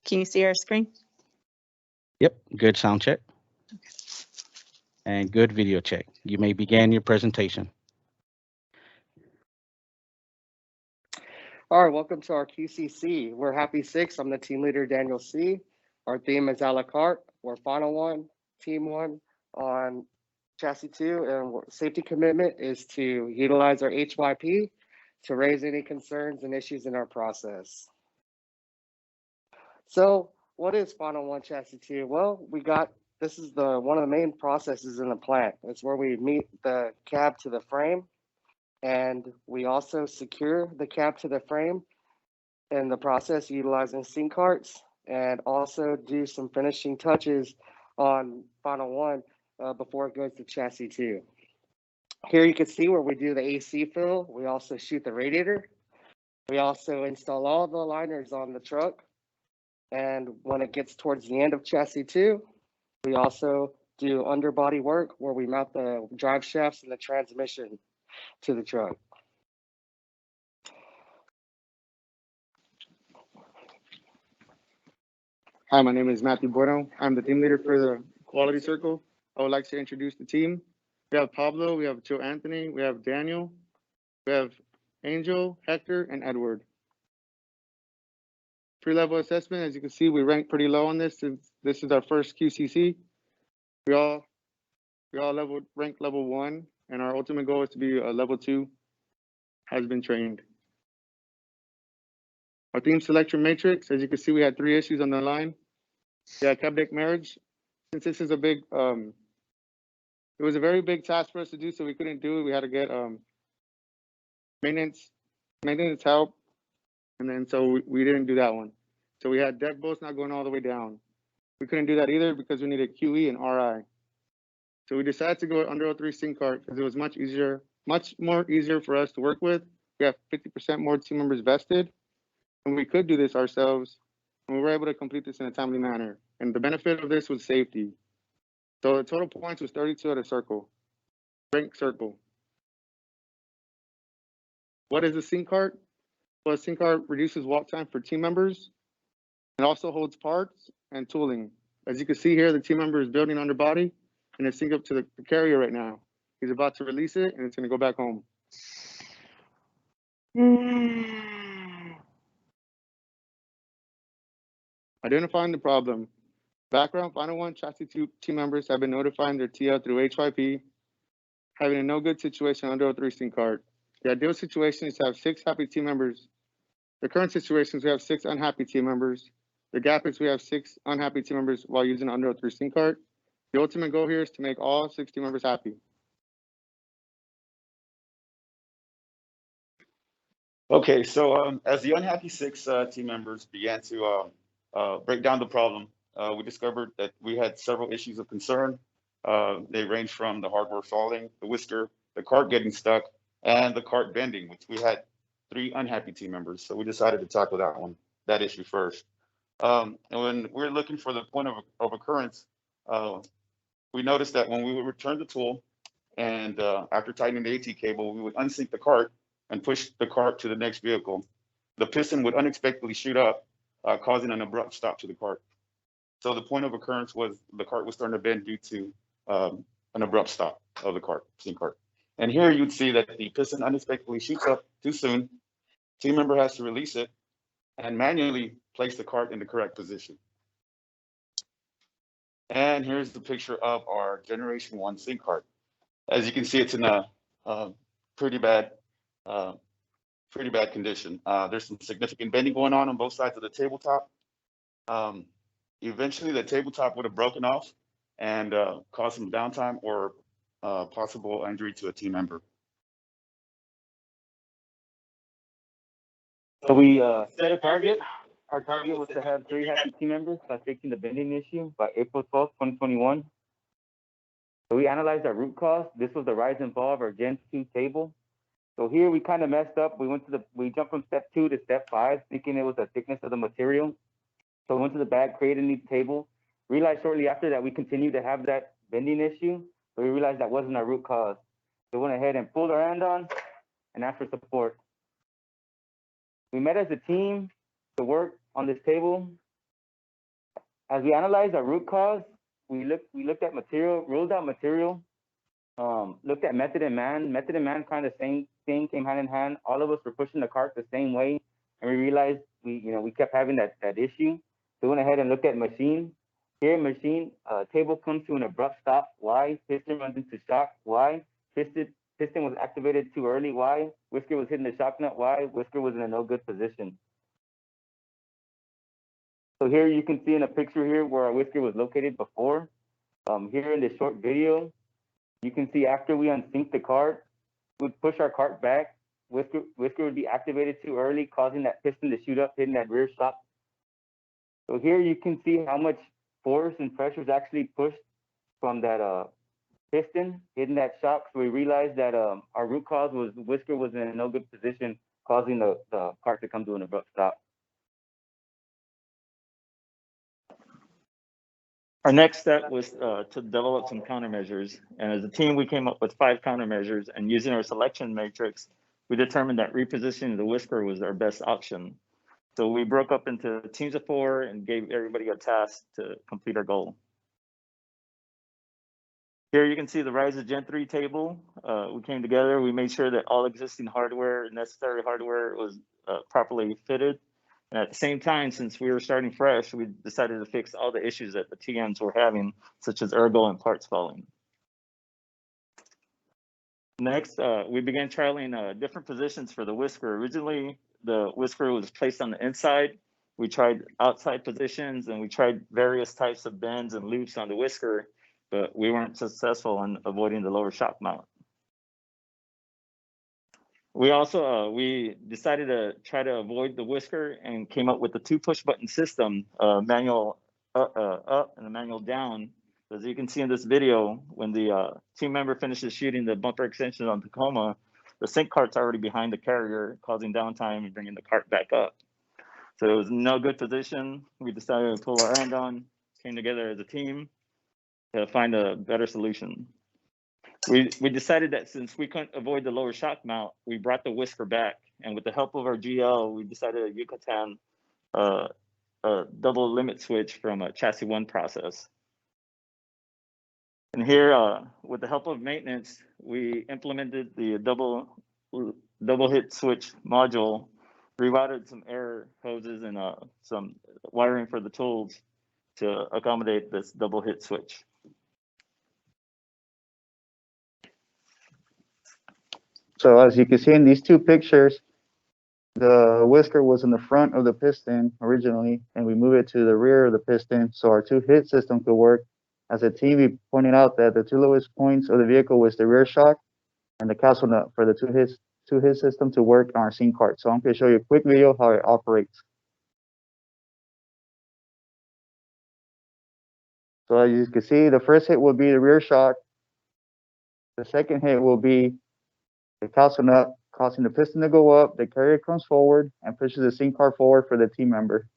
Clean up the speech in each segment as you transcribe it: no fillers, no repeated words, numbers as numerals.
Can you see our screen? Yep, good sound check and good video check. You may begin your presentation. All right, welcome to our QCC. We're Happy Six. I'm the team leader, Daniel C. Our theme is a la carte. We're Final One, Team One on Chassis 2, and safety commitment is to utilize our HYP to raise any concerns and issues in our process. So, what is Final One Chassis 2? Well, this is one of the main processes in the plant. It's where we meet the cab to the frame, and we also secure the cab to the frame in the process utilizing sync carts, and also do some finishing touches on Final One before it goes to Chassis 2. Here you can see where we do the AC fill. We also shoot the radiator. We also install all the aligners on the truck. And when it gets towards the end of Chassis 2, we also do underbody work where we mount the drive shafts and the transmission to the truck. Hi, my name is Matthew Bueno. I'm the team leader for the Quality Circle. I would like to introduce the team. We have Pablo, we have Joe Anthony, we have Daniel, we have Angel, Hector, and Edward. Pre-level assessment, as you can see, we rank pretty low on this since this is our first QCC. We all rank level 1, and our ultimate goal is to be a level 2, has been trained. Our theme selection matrix, as you can see, we had 3 issues on the line. Yeah, cab deck marriage. Since this is a big, it was a very big task for us to do, so we couldn't do it. We had to get maintenance help, and then so we didn't do that one. So we had deck bolts not going all the way down. We couldn't do that either because we needed QE and RI. So we decided to go with under 03 sync cart because it was much more easier for us to work with. We have 50% more team members vested, and we could do this ourselves, and we were able to complete this in a timely manner. And the benefit of this was safety. So the total points was 32 at a circle, rank circle. What is a sync cart? Well, a sync cart reduces walk time for team members. It also holds parts and tooling. As you can see here, the team member is building underbody, and it's synced up to the carrier right now. He's about to release it, and it's going to go back home. Identifying the problem. Background, Final One Chassis 2 team members have been notifying their TL through HYP, having a no good situation under 03 sync cart. The ideal situation is to have 6 happy team members. The current situation is we have 6 unhappy team members. The gap is we have 6 unhappy team members while using under 03 sync cart. The ultimate goal here is to make all 6 team members happy. Okay, so as the unhappy 6 team members began to break down the problem, we discovered that we had several issues of concern. They range from the hardware falling, the whisker, the cart getting stuck, and the cart bending, which we had 3 unhappy team members. So we decided to tackle that issue first. And when we're looking for the point of occurrence, we noticed that when we would return the tool and after tightening the AT cable, we would unsync the cart and push the cart to the next vehicle. The piston would unexpectedly shoot up, causing an abrupt stop to the cart. So the point of occurrence was the cart was starting to bend due to an abrupt stop of the sync cart. And here you'd see that the piston unexpectedly shoots up too soon. Team member has to release it and manually place the cart in the correct position. And here's the picture of our Generation 1 sync cart. As you can see, it's in a pretty bad condition. There's some significant bending going on both sides of the tabletop. Eventually, the tabletop would have broken off and caused some downtime or possible injury to a team member. So we set a target. Our target was to have 3 happy team members by fixing the bending issue by April 12th, 2021. So we analyzed our root cause. This was the rise and fall of our Gen 2 table. So here we kind of messed up. We jumped from step 2 to step 5, thinking it was the thickness of the material. So we went to the back, created a new table. Realized shortly after that we continued to have that bending issue. So we realized that wasn't our root cause. So we went ahead and pulled our hand on and asked for support. We met as a team to work on this table. As we analyzed our root cause, we looked at material, ruled out material, looked at method and man. Method and man kind of same thing, came hand in hand. All of us were pushing the cart the same way, and we realized we kept having that issue. So we went ahead and looked at machine. Here, machine table comes to an abrupt stop. Why? Piston runs into shock. Why? Piston was activated too early. Why? Whisker was hitting the shock nut. Why? Whisker was in a no good position. So here you can see in a picture here where our whisker was located before. Here in this short video, you can see after we unsync the cart, we'd push our cart back. Whisker would be activated too early, causing that piston to shoot up, hitting that rear shock. So here you can see how much force and pressure is actually pushed from that piston, hitting that shock. So we realized that our root cause was whisker was in a no good position, causing the cart to come to an abrupt stop. Our next step was to develop some countermeasures. And as a team, we came up with 5 countermeasures, and using our selection matrix, we determined that repositioning the whisker was our best option. So we broke up into teams of 4 and gave everybody a task to complete our goal. Here you can see the Rise of Gen 3 table. We came together, we made sure that all existing hardware, necessary hardware was properly fitted. And at the same time, since we were starting fresh, we decided to fix all the issues that the TMs were having, such as ergo and parts falling. Next, we began trialing different positions for the whisker. Originally, the whisker was placed on the inside. We tried outside positions, and we tried various types of bends and loops on the whisker, but we weren't successful in avoiding the lower shock mount. We also we decided to try to avoid the whisker and came up with the 2 push button system, manual up and a manual down. As you can see in this video, when the team member finishes shooting the bumper extension on Tacoma, the sync cart's already behind the carrier, causing downtime and bringing the cart back up. So it was no good position. We decided to pull our hand on, came together as a team to find a better solution. We decided that since we couldn't avoid the lower shock mount, we brought the whisker back. And with the help of our GL, we decided a Yucatan double limit switch from a chassis 1 process. And here, with the help of maintenance, we implemented the double hit switch module, rerouted some air hoses and some wiring for the tools to accommodate this double hit switch. So as you can see in these 2 pictures, the whisker was in the front of the piston originally, and we moved it to the rear of the piston so our 2 hit system could work. As a team, we pointed out that the 2 lowest points of the vehicle was the rear shock and the castle nut for the 2 hit system to work on our scene cart. So I'm going to show you a quick video how it operates. So as you can see, the first hit will be the rear shock. The second hit will be the castle nut, causing the piston to go up. The carrier comes forward and pushes the scene cart forward for the team member.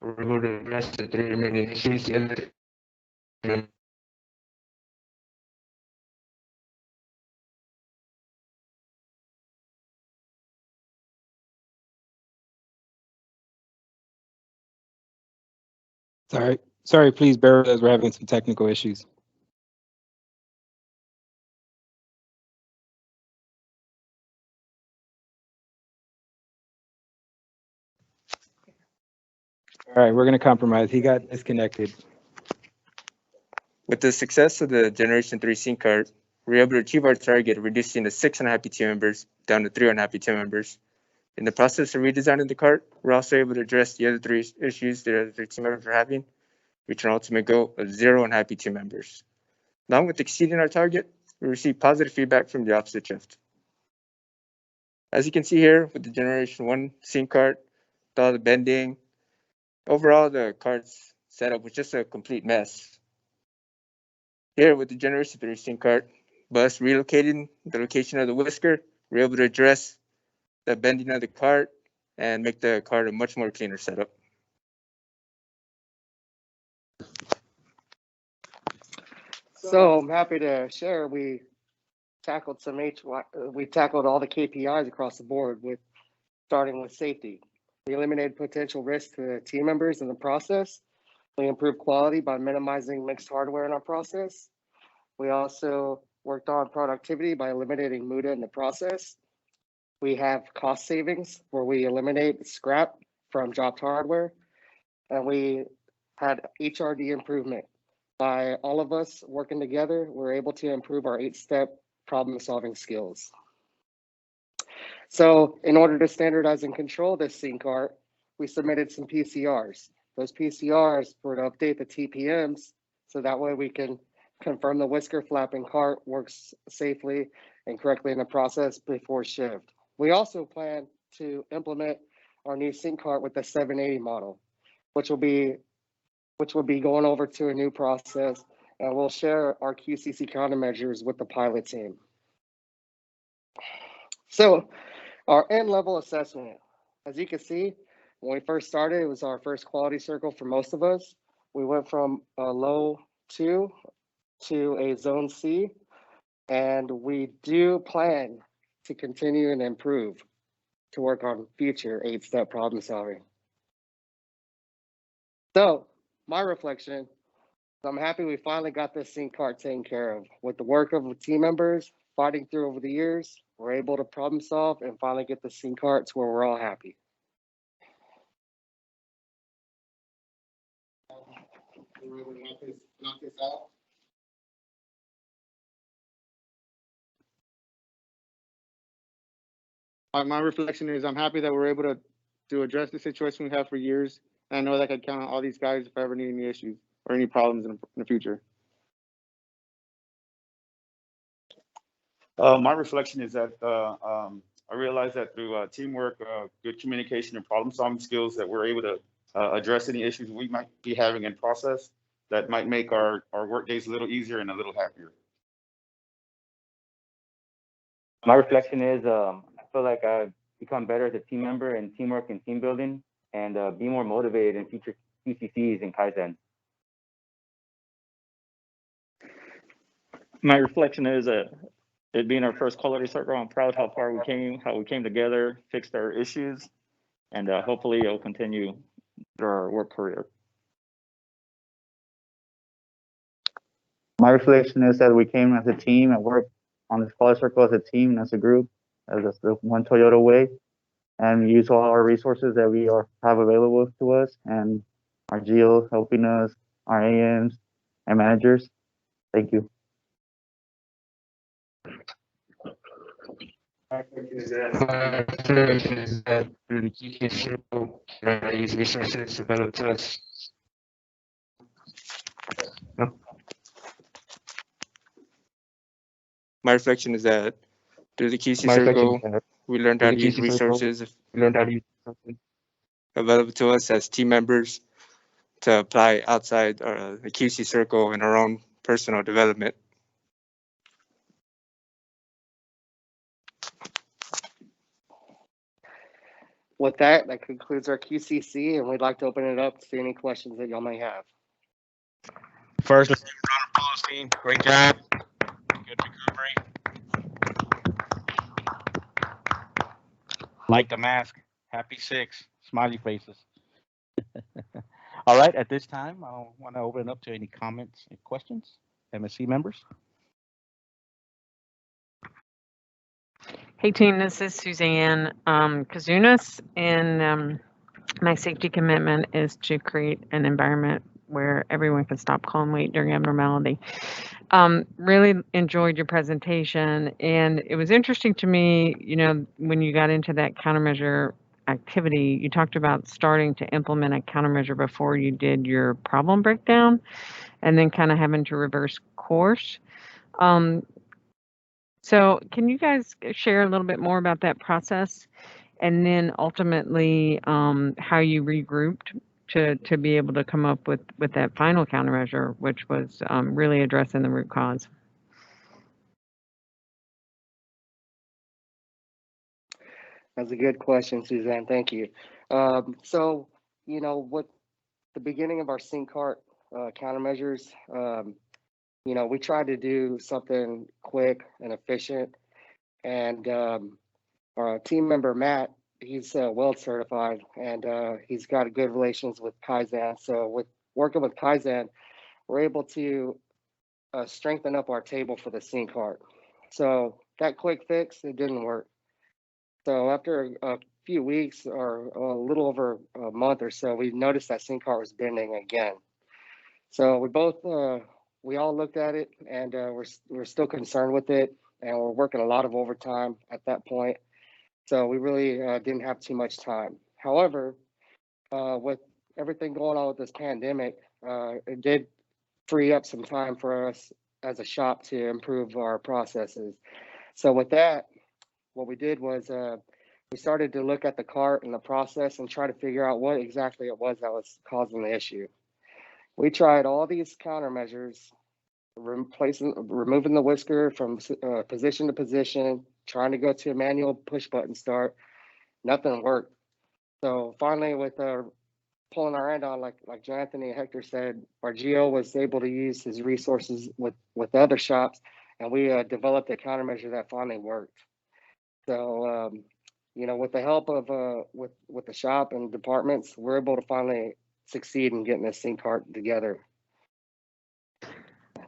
We're going to address the 3 remaining issues. Sorry, please bear with us. We're having some technical issues. All right, we're going to compromise. He got disconnected. With the success of the Generation 3 sync cart, we're able to achieve our target of reducing the 6 unhappy team members down to 3 unhappy team members. In the process of redesigning the cart, we're also able to address the other 3 issues the other 3 team members are having, reach an ultimate goal of 0 unhappy team members. Along with exceeding our target, we received positive feedback from the opposite shift. As you can see here with the Generation 1 sync cart, with all the bending, overall the cart's setup was just a complete mess. Here with the Generation 3 sync cart, bus relocating the location of the whisker, we're able to address the bending of the cart, and make the cart a much more cleaner setup. So I'm happy to share, we tackled we tackled all the KPIs across the board, with starting with safety. We eliminated potential risks to the team members in the process. We improved quality by minimizing mixed hardware in our process. We also worked on productivity by eliminating MUDA in the process. We have cost savings where we eliminate scrap from dropped hardware. And we had HRD improvement. By all of us working together, we're able to improve our 8-step problem-solving skills. So in order to standardize and control this scene cart, we submitted some PCRs. Those PCRs were to update the TPMs, so that way we can confirm the whisker flapping cart works safely and correctly in the process before shift. We also plan to implement our new sync cart with the 780 model, which will be going over to a new process, and we'll share our QCC countermeasures with the pilot team. So our end level assessment, as you can see, when we first started, it was our first quality circle for most of us. We went from a low 2 to a zone C, and we do plan to continue and improve to work on future 8-step problem solving. So my reflection, I'm happy we finally got this sync cart taken care of. With the work of the team members fighting through over the years, we're able to problem solve and finally get the sync cart to where we're all happy. My reflection is I'm happy that we're able to address the situation we have for years. And I know that I can count on all these guys if I ever need any issues or any problems in the future. My reflection is that I realize that through teamwork, good communication, and problem-solving skills, that we're able to address any issues we might be having in process that might make our work days a little easier and a little happier. My reflection is I feel like I've become better as a team member in teamwork and team building, and be more motivated in future QCCs and Kaizen. My reflection is that it being our first quality circle, I'm proud how far we came, how we came together, fixed our issues, and hopefully it'll continue through our work career. My reflection is that we came as a team and worked on this quality circle as a team and as a group, as the one Toyota way, and use all our resources that we have available to us, and our GEOs helping us, our AMs, and managers. Thank you. My reflection is that through the QC circle, use resources developed to us. My reflection is that through the QC circle, we learned how to use resources available to us as team members to apply outside the QC circle in our own personal development. With that, that concludes our QCC, and we'd like to open it up to any questions that y'all may have. First, let's give a round of applause, team. Great job. Good recovery. Like the mask. Happy 6. Smiley faces. All right, at this time, I want to open it up to any comments and questions. MSC members. Hey team, this is Suzanne Kazunas, and my safety commitment is to create an environment where everyone can stop, call, and wait during abnormality. Really enjoyed your presentation, and it was interesting to me, you know, when you got into that countermeasure activity, you talked about starting to implement a countermeasure before you did your problem breakdown, and then kind of having to reverse course. So can you guys share a little bit more about that process, and then ultimately how you regrouped to be able to come up with that final countermeasure, which was really addressing the root cause? That's a good question, Suzanne. Thank you. So, you know, with the beginning of our sync cart countermeasures, you know, we tried to do something quick and efficient. And our team member, Matt, he's weld certified and he's got good relations with Kaizen. So with working with Kaizen, we're able to strengthen up our table for the sync cart. So that quick fix, it didn't work. So after a few weeks or a little over a month or so, we noticed that sync cart was bending again. So we all looked at it and we're still concerned with it, and we're working a lot of overtime at that point. So we really didn't have too much time. However, with everything going on with this pandemic, it did free up some time for us as a shop to improve our processes. So with that, what we did was we started to look at the cart and the process and try to figure out what exactly it was that was causing the issue. We tried all these countermeasures, removing the whisker from position to position, trying to go to a manual push button start. Nothing worked. So finally, with pulling our end on, like Jonathan and Hector said, our GO was able to use his resources with other shops, and we developed a countermeasure that finally worked. So, you know, with the help of with the shop and departments, we're able to finally succeed in getting this sync cart together.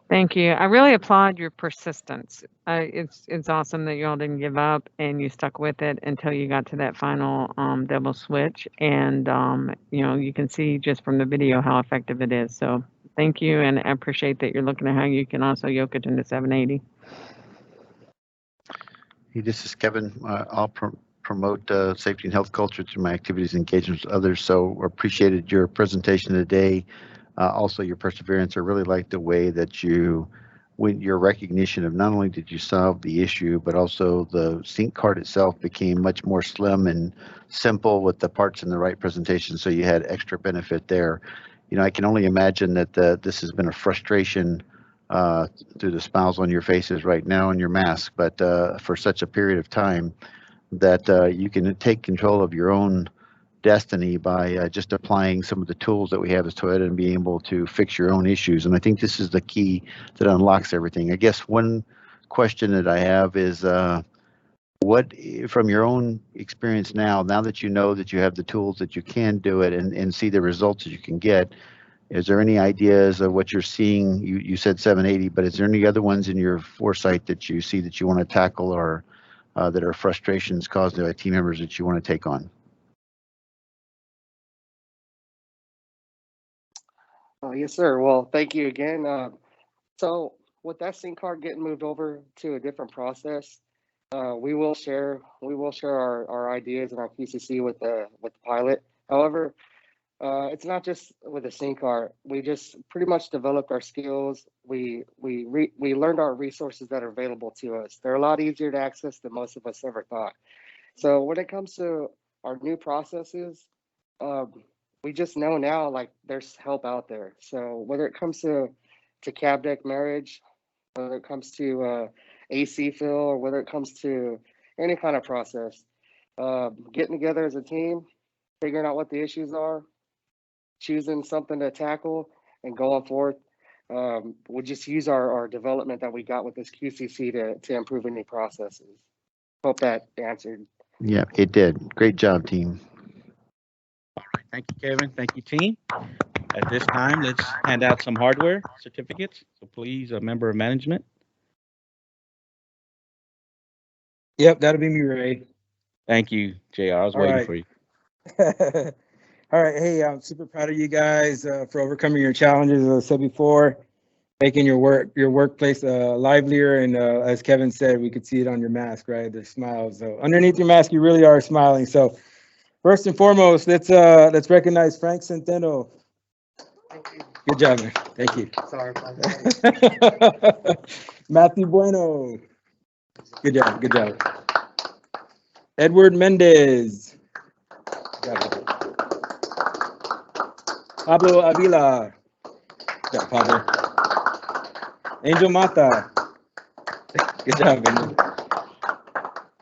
Thank you. I really applaud your persistence. It's awesome that you all didn't give up and you stuck with it until you got to that final double switch. And you know, you can see just from the video how effective it is. So thank you, and I appreciate that you're looking at how you can also yoke it into 780. Hey, this is Kevin. I'll promote safety and health culture through my activities and engagements with others. So appreciated your presentation today. Also your perseverance. I really like the way that your recognition of not only did you solve the issue, but also the sync cart itself became much more slim and simple with the parts in the right presentation. So you had extra benefit there. You know, I can only imagine that this has been a frustration through the smiles on your faces right now and your mask, but for such a period of time that you can take control of your own destiny by just applying some of the tools that we have as Toyota and being able to fix your own issues. And I think this is the key that unlocks everything. I guess one question that I have is what, from your own experience now that you know that you have the tools that you can do it and see the results that you can get, is there any ideas of what you're seeing? You said 780, but is there any other ones in your foresight that you see that you want to tackle, or that are frustrations caused by team members that you want to take on? Yes, sir. Well, thank you again. So with that sync card getting moved over to a different process, we will share our ideas and our QCC with the pilot. However, it's not just with the sync card. We just pretty much developed our skills. We learned our resources that are available to us. They're a lot easier to access than most of us ever thought. So when it comes to our new processes, we just know now, like, there's help out there. So whether it comes to cab deck marriage, whether it comes to AC fill, or whether it comes to any kind of process, getting together as a team, figuring out what the issues are, choosing something to tackle, and going forth, we'll just use our development that we got with this QCC to improve any processes. Hope that answered. Yeah, it did. Great job, team. All right, thank you, Kevin. Thank you, team. At this time, let's hand out some hardware certificates. So please, a member of management. Yep, that'll be me, Ray. Thank you, JR. I was waiting for you. All right. Hey, I'm super proud of you guys for overcoming your challenges. As I said before, making your workplace livelier. And as Kevin said, we could see it on your mask, right? The smiles. So underneath your mask, you really are smiling. So first and foremost, let's recognize Frank Centeno. Good job, man. Thank you. Sorry. Matthew Bueno. Good job. Good job. Edward Mendez. Good job. Pablo Avila. Good job, Pablo. Angel Mata. Good job, Angel.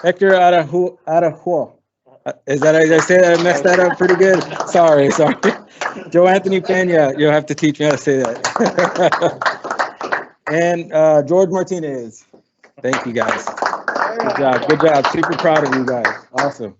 Hector Araujo. Is that, did I say that? I messed that up pretty good. Sorry. Joe Anthony Pena, you'll have to teach me how to say that. And George Martinez. Thank you guys. Good job. Super proud of you guys. Awesome.